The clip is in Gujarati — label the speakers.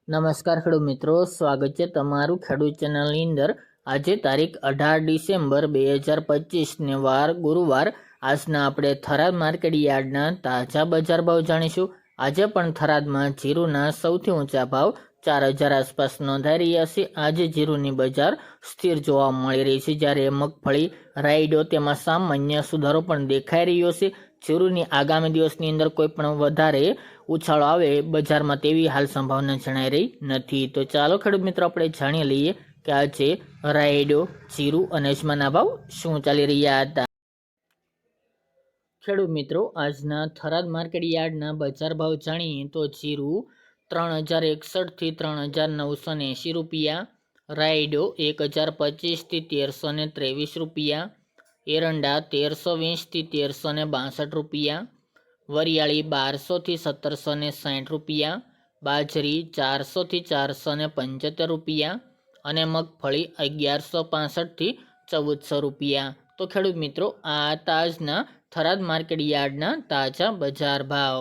Speaker 1: નમસ્કાર ખેડૂત મિત્રો, સ્વાગત છે તમારું ખેડૂત ચેનલની અંદર। આજે તારીખ 18 ડિસેમ્બર 2025 ને વાર ગુરુવાર। આજના આપણે થરાદ માર્કેટ યાર્ડના તાજા બજાર ભાવ જાણીશું। આજે પણ થરાદમાં જીરુના સૌથી ઊંચા ભાવ 4000 આસપાસ નોંધાઈ રહ્યા છે। આજે જીરુની બજાર સ્થિર જોવા મળી રહી છે, જ્યારે મગફળી, રાયડો તેમાં સામાન્ય સુધારો પણ દેખાઈ રહ્યો છે। જીરુની આગામી દિવસની અંદર કોઈ પણ વધારે ઉછાળો આવે બજારમાં તેવી હાલ સંભાવના જણાઈ રહી નથી। તો ચાલો ખેડૂત મિત્રો આપણે જાણી લઈએ કે આજે રાયડો, જીરું અને અજમાના ભાવ શું ચાલી રહ્યા હતા। ખેડૂત મિત્રો, આજના થરાદ માર્કેટ યાર્ડના બજાર ભાવ જાણીએ તો જીરું 3061 થી 3980 રૂપિયા, રાયડો 1025 થી 1323 રૂપિયા, એરંડા 1320 થી 1362 રૂપિયા, વરિયાળી 1200 થી 1760 રૂપિયા, બાજરી 400 થી 475 રૂપિયા અને મગફળી 1165 થી 1400 રૂપિયા। તો ખેડૂત મિત્રો, આ તાજના થરાદ માર્કેટ યાર્ડના તાજા બજાર ભાવ।